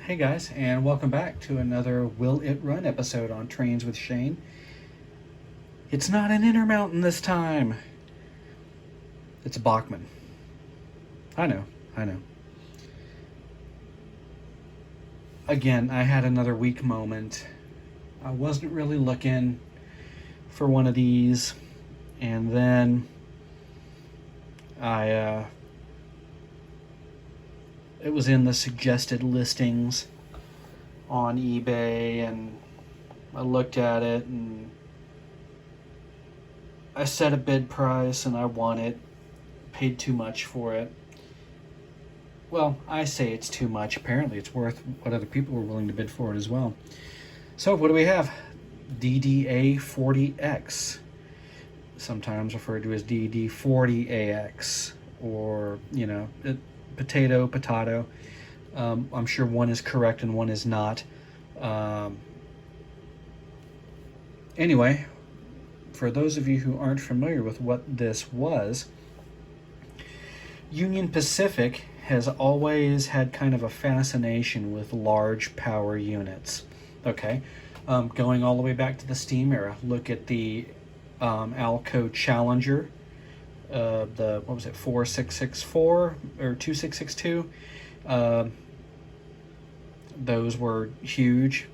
Hey guys, and welcome back to another Will It Run episode on Trains with Shane. It's not an Intermountain this time. It's a Bachmann. I know. Again, I had another weak moment. I wasn't really looking for one of these, and then it was in the suggested listings on eBay, and I looked at it and I set a bid price and I won it. Paid too much for it. Well, I say it's too much. Apparently it's worth what other people were willing to bid for it as well. So what do we have? DDA40X, sometimes referred to as DD40AX, or potato. I'm sure one is correct and one is not. Anyway, for those of you who aren't familiar with what this was, Union Pacific has always had kind of a fascination with large power units. Okay, going all the way back to the steam era. Look at the Alco Challenger, the 4664 or 2662. Those were huge,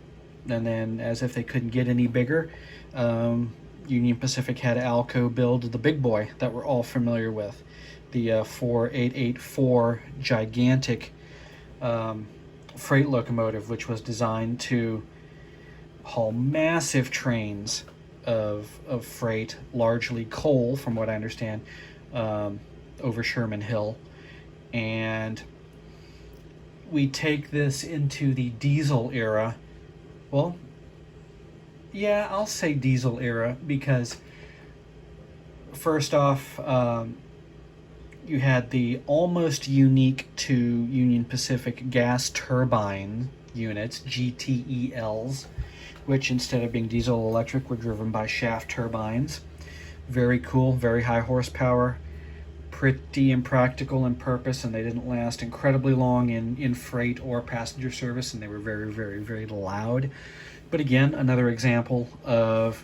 and then as if they couldn't get any bigger, Union Pacific had Alco build the big boy that we're all familiar with, the 4884 gigantic freight locomotive, which was designed to haul massive trains of freight, largely coal, from what I understand, over Sherman Hill. And we take this into the diesel era. Well, yeah, I'll say diesel era, because first off, you had the almost unique to Union Pacific gas turbine units, GTELs, which instead of being diesel electric were driven by shaft turbines. Very cool, very high horsepower, pretty impractical in purpose, and they didn't last incredibly long in freight or passenger service, and they were very, very, very loud. But again, another example of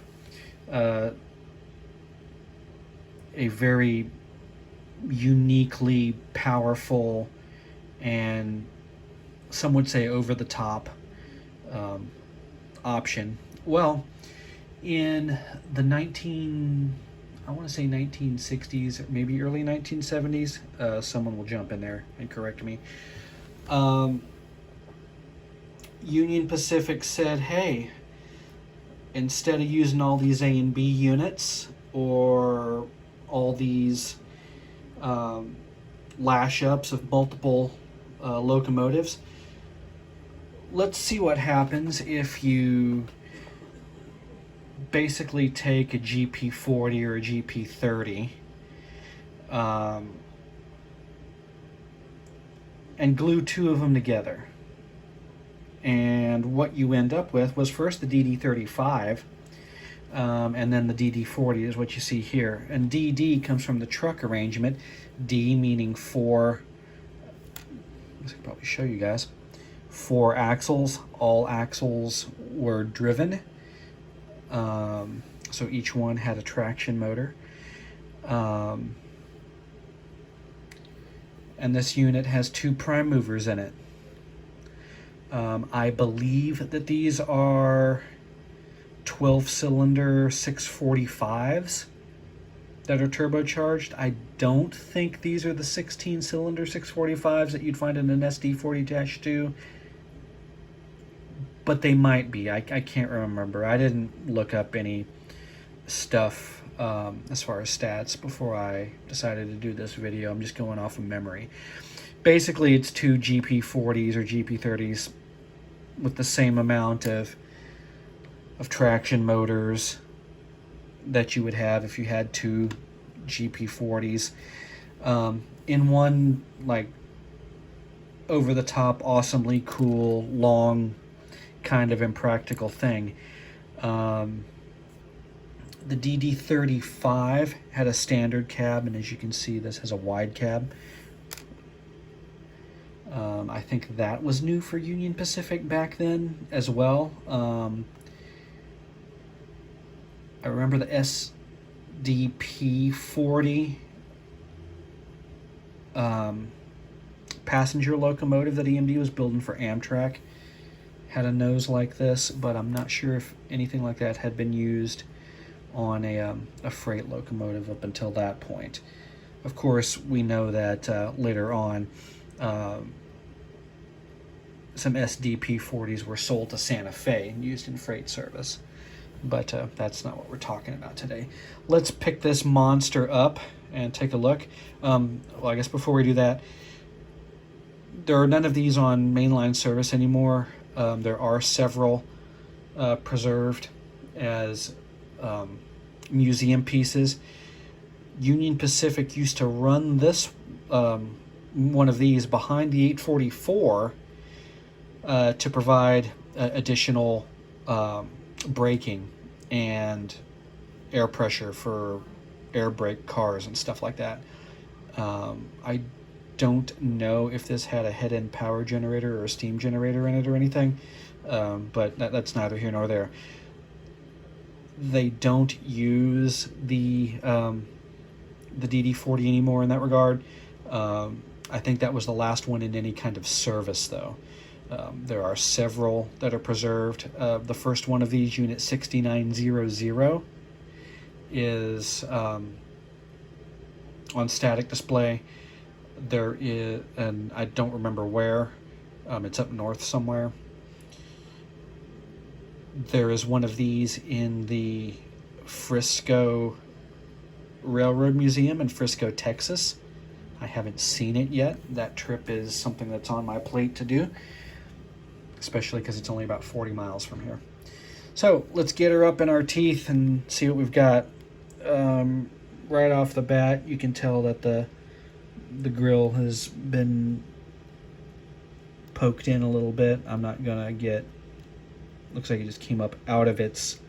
a very uniquely powerful and some would say over the top option. Well, in the 1960s, or maybe early 1970s, someone will jump in there and correct me. Union Pacific said, hey, instead of using all these A and B units or all these lash ups of multiple locomotives, let's see what happens if you basically take a GP40 or a GP30 and glue two of them together. And what you end up with was first the DD35, and then the DD40 is what you see here. And DD comes from the truck arrangement, D meaning four, I could probably show you guys, 4 axles. All axles were driven, so each one had a traction motor. And this unit has 2 prime movers in it. I believe that these are 12-cylinder 645s that are turbocharged. I don't think these are the 16-cylinder 645s that you'd find in an SD40-2, but they might be. I can't remember. I didn't look up any stuff as far as stats before I decided to do this video. I'm just going off of memory. Basically, it's 2 GP40s or GP30s with the same amount of traction motors that you would have if you had 2 GP40s in one, like, over the top, awesomely cool, long, kind of impractical thing. The DD35 had a standard cab, and as you can see, this has a wide cab. I think that was new for Union Pacific back then as well. I remember the SDP40 passenger locomotive that EMD was building for Amtrak had a nose like this, but I'm not sure if anything like that had been used on a freight locomotive up until that point. Of course, we know that later on some SDP40s were sold to Santa Fe and used in freight service, but that's not what we're talking about today. Let's pick this monster up and take a look. Well, I guess before we do that, there are none of these on mainline service anymore. There are several preserved as museum pieces. Union Pacific used to run this one of these behind the 844 to provide additional braking and air pressure for air brake cars and stuff like that. I don't know if this had a head-end power generator or a steam generator in it or anything, but that's neither here nor there. They don't use the DD40 anymore in that regard. I think that was the last one in any kind of service, though. There are several that are preserved. The first one of these, Unit 6900, is on static display. There is, and I don't remember where, it's up north somewhere. There is one of these in the Frisco Railroad Museum in Frisco, Texas. I haven't seen it yet. That trip is something that's on my plate to do, especially because it's only about 40 miles from here. So let's get her up in our teeth and see what we've got. Right off the bat, you can tell that the grill has been poked in a little bit. I'm not gonna get, looks like it just came up out of its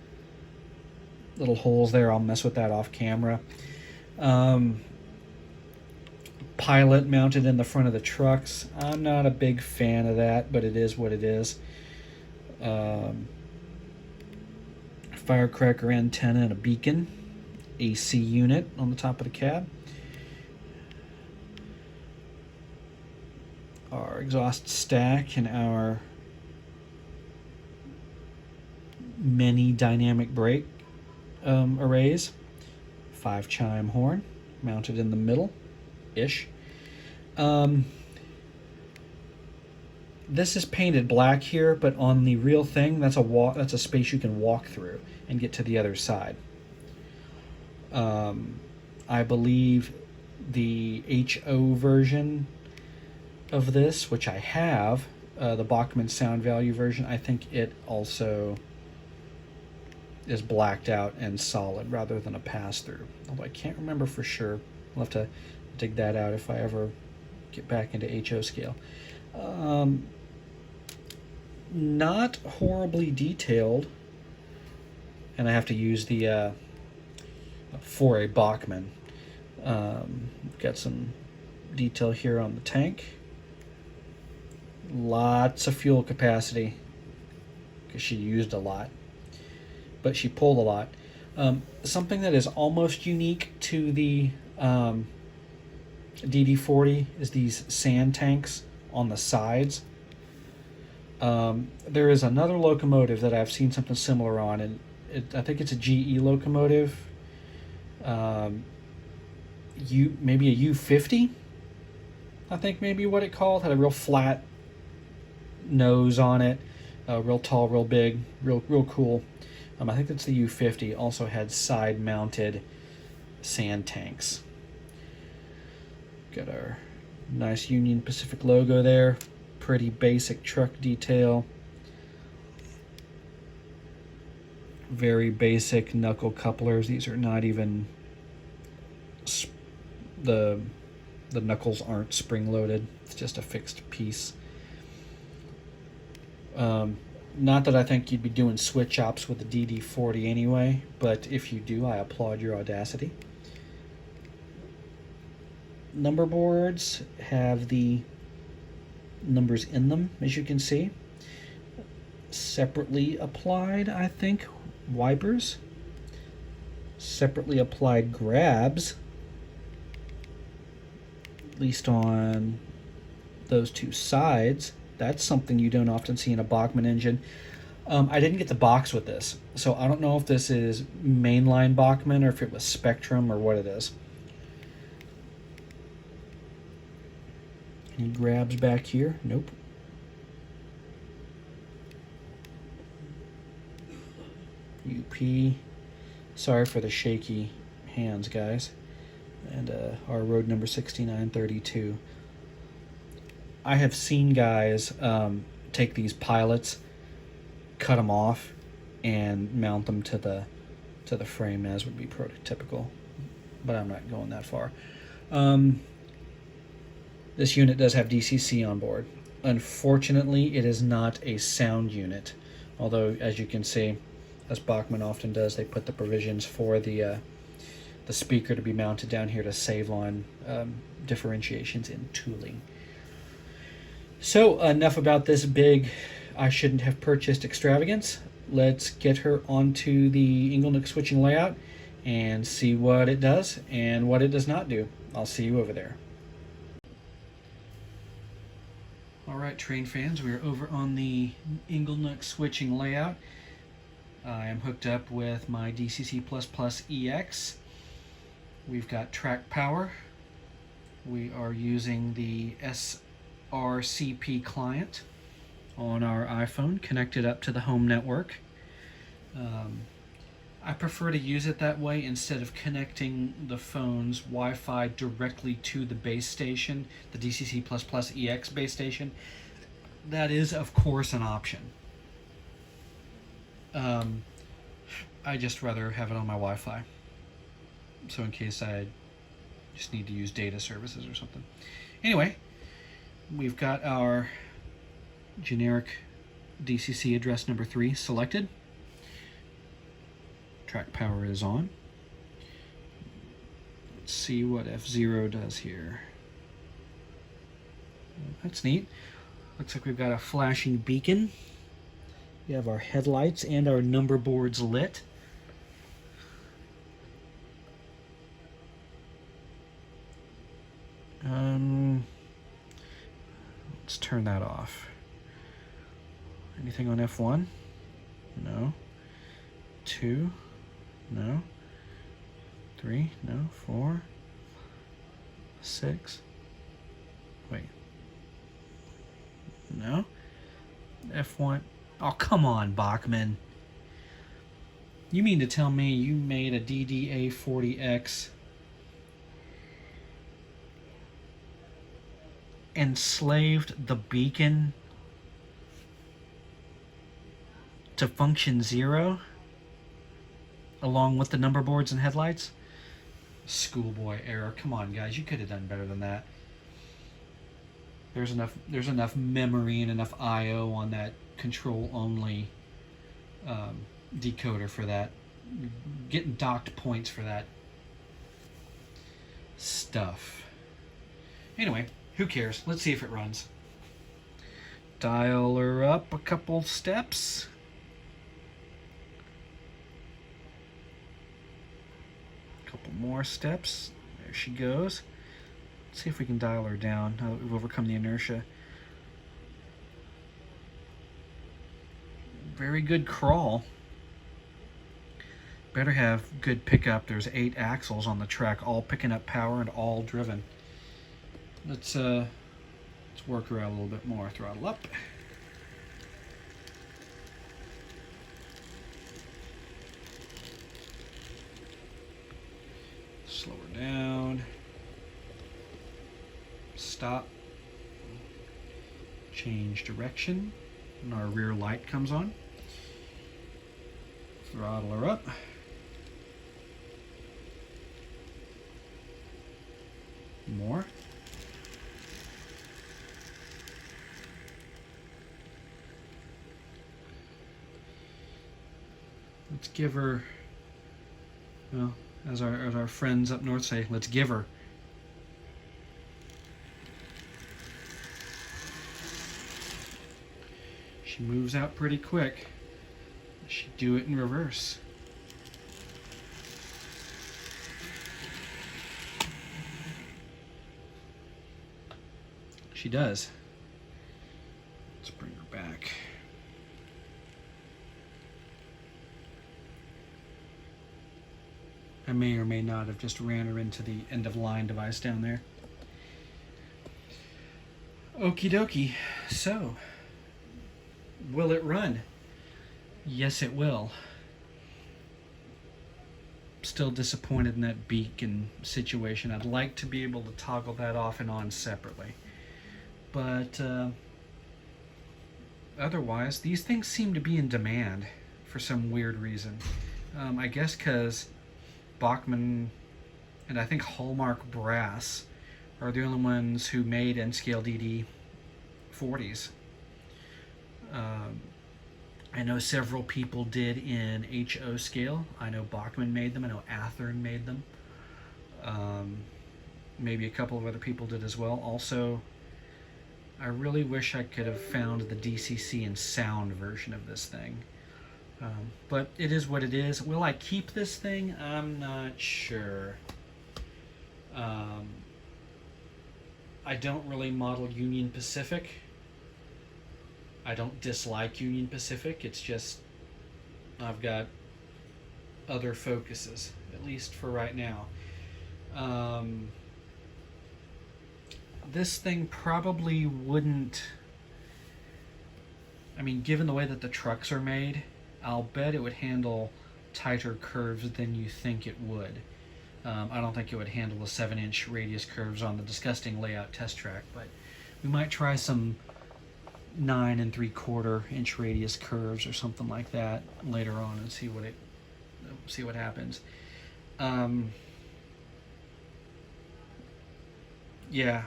little holes there. I'll mess with that off camera. Pilot mounted in the front of the trucks. I'm not a big fan of that, but it is what it is. Firecracker antenna and a beacon. AC unit on the top of the cab. Our exhaust stack and our many dynamic brake arrays. 5-chime horn mounted in the middle ish. This is painted black here, but on the real thing, that's a space you can walk through and get to the other side. I believe the HO version of this, which I have, the Bachmann sound value version, I think it also is blacked out and solid rather than a pass-through. Although I can't remember for sure. I'll have to dig that out if I ever get back into HO scale. Not horribly detailed, and I have to use the for a Bachmann. Got some detail here on the tank. Lots of fuel capacity because she used a lot, but she pulled a lot. Something that is almost unique to the DD40 is these sand tanks on the sides. There is another locomotive that I've seen something similar on, and I think it's a GE locomotive. Maybe a U50, I think maybe what it called. Had a real flat nose on it, real tall, real big, real cool. I think that's the U50. Also had side-mounted sand tanks. Got our nice Union Pacific logo there. Pretty basic truck detail. Very basic knuckle couplers. These are not even the knuckles aren't spring-loaded. It's just a fixed piece. Not that I think you'd be doing switch ops with the DD40 anyway, but if you do, I applaud your audacity. Number boards have the numbers in them, as you can see. Separately applied, I think, wipers. Separately applied grabs, at least on those two sides. That's something you don't often see in a Bachmann engine. I didn't get the box with this, so I don't know if this is mainline Bachmann or if it was Spectrum or what it is. Any grabs back here? Nope. UP. Sorry for the shaky hands, guys. And our road number 6932. I have seen guys take these pilots, cut them off, and mount them to the frame, as would be prototypical. But I'm not going that far. This unit does have DCC on board. Unfortunately, it is not a sound unit. Although, as you can see, as Bachmann often does, they put the provisions for the speaker to be mounted down here to save on differentiations in tooling. So enough about this big I shouldn't have purchased extravagance. Let's get her onto the Inglenook switching layout and see what it does and what it does not do. I'll see you over there. Alright, train fans, we are over on the Inglenook switching layout. I am hooked up with my DCC++ EX. We've got track power. We are using the SRCP client on our iPhone connected up to the home network. I prefer to use it that way instead of connecting the phone's Wi-Fi directly to the base station, the DCC++ EX base station. That is, of course, an option. I just rather have it on my Wi-Fi. So in case I just need to use data services or something. Anyway, we've got our generic DCC address number 3 selected. Track power is on. Let's see what F0 does here. That's neat. Looks like we've got a flashing beacon. We have our headlights and our number boards lit. Let's turn that off. Anything on F1? No. 2? No. 3? No. 4? 6? Wait. No. F1. Oh, come on, Bachmann. You mean to tell me you made a DDA40X enslaved the beacon to function 0 along with the number boards and headlights? Schoolboy error. Come on, guys, you could have done better than that. There's enough memory and enough IO on that control only decoder for that. Getting docked points for that stuff. Anyway, who cares? Let's see if it runs. Dial her up a couple steps. Couple more steps. There she goes. Let's see if we can dial her down now that we've overcome the inertia. Very good crawl. Better have good pickup. There's 8 axles on the track, all picking up power and all driven. Let's work her out a little bit more. Throttle up. Slow her down. Stop. Change direction. And our rear light comes on. Throttle her up. More. Let's give her, well, as our friends up north say, let's give her. She moves out pretty quick. She do it in reverse. She does. Let's bring her back. I may or may not have just ran her into the end of line device down there. Okie dokie. So, will it run? Yes, it will. Still disappointed in that beacon situation. I'd like to be able to toggle that off and on separately. But otherwise, these things seem to be in demand for some weird reason. I guess because Bachmann and I think Hallmark Brass are the only ones who made N-scale DD40s. I know several people did in HO scale. I know Bachmann made them. I know Athearn made them. Maybe a couple of other people did as well. Also, I really wish I could have found the DCC and sound version of this thing. But it is what it is. Will I keep this thing? I'm not sure. I don't really model Union Pacific. I don't dislike Union Pacific. It's just I've got other focuses, at least for right now. This thing probably wouldn't... I mean, given the way that the trucks are made, I'll bet it would handle tighter curves than you think it would. I don't think it would handle the 7-inch radius curves on the disgusting layout test track, but we might try some 9 3/4 inch radius curves or something like that later on and see what happens. Yeah,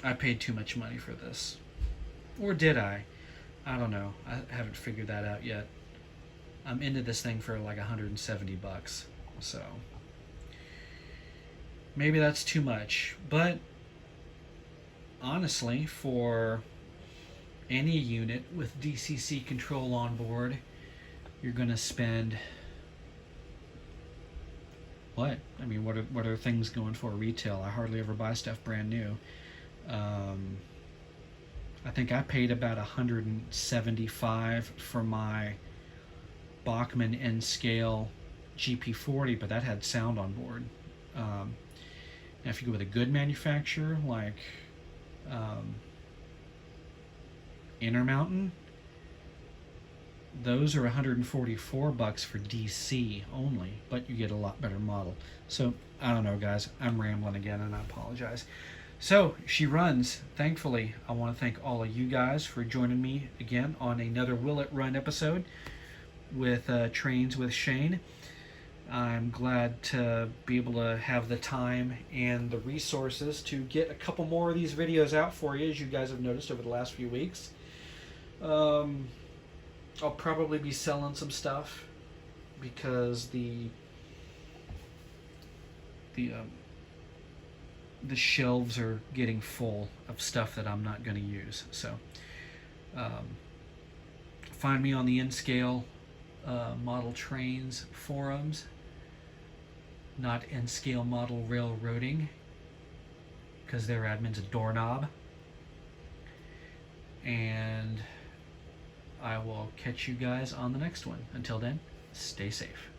I paid too much money for this, or did I? I don't know. I haven't figured that out yet. I'm into this thing for like $170, so maybe that's too much. But honestly, for any unit with DCC control on board, you're gonna spend what? I mean, what are things going for retail? I hardly ever buy stuff brand new. I think I paid about $175 for my Bachmann N-scale GP40, but that had sound on board. Now if you go with a good manufacturer like Intermountain, those are $144 for DC only, but you get a lot better model. So I don't know, guys, I'm rambling again and I apologize. So she runs. Thankfully, I want to thank all of you guys for joining me again on another Will It Run episode with Trains with Shane. I'm glad to be able to have the time and the resources to get a couple more of these videos out for you, as you guys have noticed over the last few weeks. I'll probably be selling some stuff because the shelves are getting full of stuff that I'm not going to use. So find me on the N-scale model trains forums, not N-scale model railroading, because their admin's a doorknob. And I will catch you guys on the next one. Until then, stay safe.